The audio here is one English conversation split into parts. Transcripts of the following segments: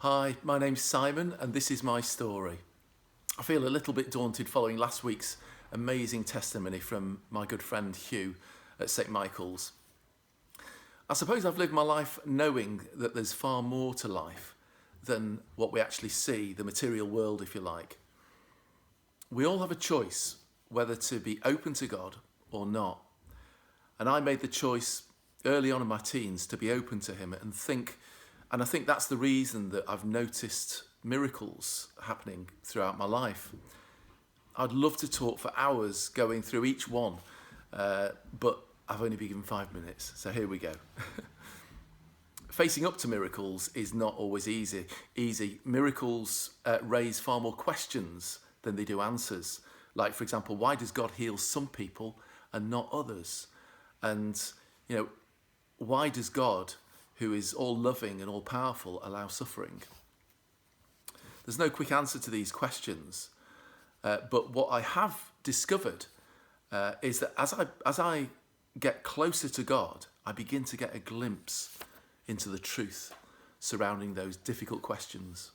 Hi, my name's Simon and this is my story. I feel a little bit daunted following last week's amazing testimony from my good friend Hugh at St Michael's. I suppose I've lived my life knowing that there's far more to life than what we actually see, the material world if you like. We all have a choice whether to be open to God or not. And I made the choice early on in my teens to be open to him and I think that's the reason that I've noticed miracles happening throughout my life. I'd love to talk for hours going through each one, but I've only been given 5 minutes, so here we go. Facing up to miracles is not always easy. Miracles raise far more questions than they do answers. Like, for example, why does God heal some people and not others? And, why does God, who is all loving and all powerful, allow suffering? There's no quick answer to these questions, but what I have discovered is that as I get closer to God, I begin to get a glimpse into the truth surrounding those difficult questions.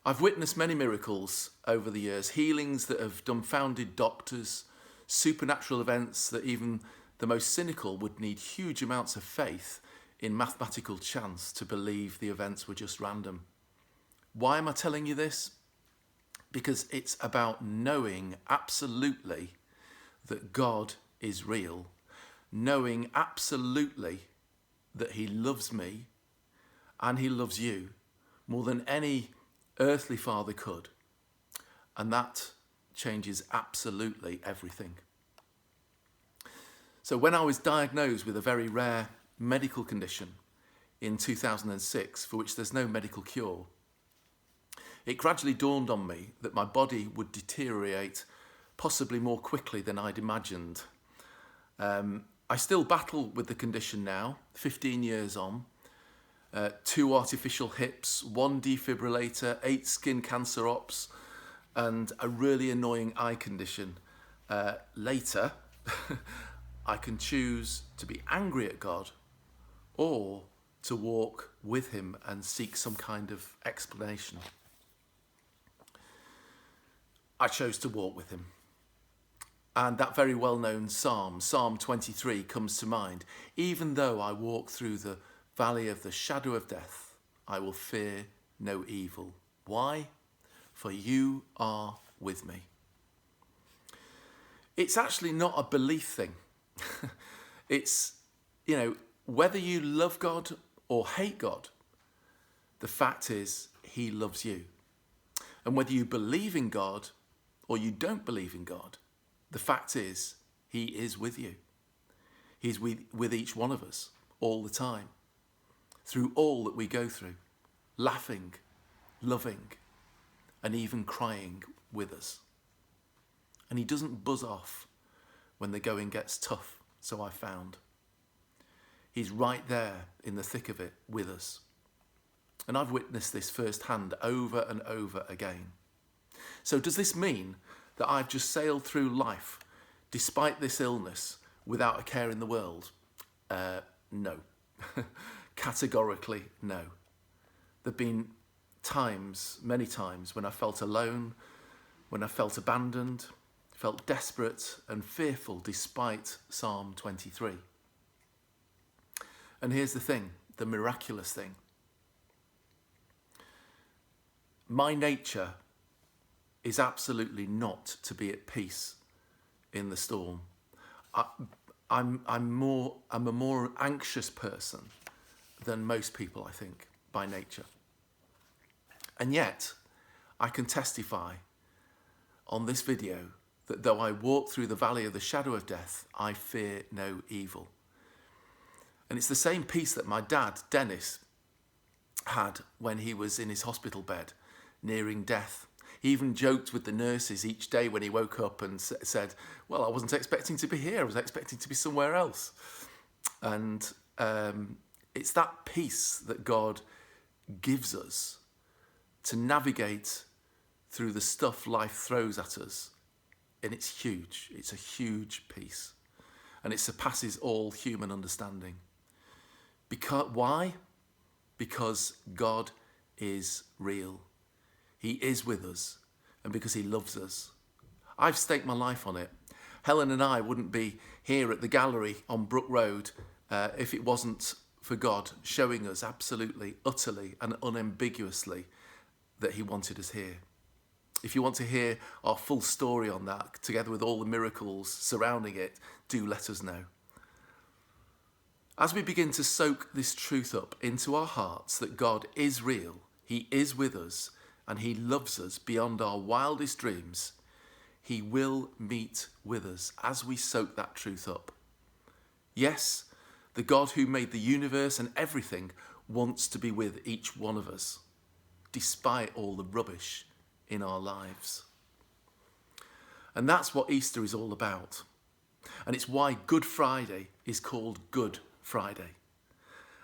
I've witnessed many miracles over the years, healings that have dumbfounded doctors, supernatural events that even the most cynical would need huge amounts of faith in mathematical chance to believe the events were just random. Why am I telling you this? Because it's about knowing absolutely that God is real, knowing absolutely that he loves me and he loves you more than any earthly father could. And that changes absolutely everything. So when I was diagnosed with a very rare medical condition in 2006, for which there's no medical cure, it gradually dawned on me that my body would deteriorate possibly more quickly than I'd imagined. I still battle with the condition now, 15 years on. 2 artificial hips, 1 defibrillator, 8 skin cancer ops, and a really annoying eye condition. Later, I can choose to be angry at God or to walk with him and seek some kind of explanation. I chose to walk with him. And that very well-known Psalm 23, comes to mind. Even though I walk through the valley of the shadow of death, I will fear no evil. Why? For you are with me. It's actually not a belief thing. It's, whether you love God or hate God, the fact is he loves you. And whether you believe in God or you don't believe in God, the fact is he is with you. He's with each one of us all the time, through all that we go through, laughing, loving, and even crying with us. And he doesn't buzz off when the going gets tough, so I found. He's right there in the thick of it with us. And I've witnessed this firsthand over and over again. So does this mean that I've just sailed through life, despite this illness, without a care in the world? No. Categorically, no. There've been times, many times, when I felt alone, when I felt abandoned, felt desperate and fearful despite Psalm 23. And here's the thing, the miraculous thing. My nature is absolutely not to be at peace in the storm. I'm a more anxious person than most people, I think, by nature. And yet, I can testify on this video that though I walk through the valley of the shadow of death, I fear no evil. And it's the same peace that my dad, Dennis, had when he was in his hospital bed, nearing death. He even joked with the nurses each day when he woke up and said, well, I wasn't expecting to be here, I was expecting to be somewhere else. And it's that peace that God gives us to navigate through the stuff life throws at us. And it's huge. It's a huge peace. And it surpasses all human understanding. Why? because God is real. He is with us, and because he loves us. I've staked my life on it. Helen and I wouldn't be here at the gallery on Brook Road if it wasn't for God showing us absolutely, utterly and unambiguously that he wanted us here. If you want to hear our full story on that, together with all the miracles surrounding it, do let us know. As we begin to soak this truth up into our hearts that God is real, he is with us, and he loves us beyond our wildest dreams, he will meet with us as we soak that truth up. Yes, the God who made the universe and everything wants to be with each one of us, despite all the rubbish in our lives. And that's what Easter is all about. And it's why Good Friday is called Good Friday.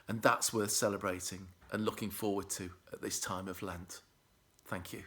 And that's worth celebrating and looking forward to at this time of Lent. Thank you.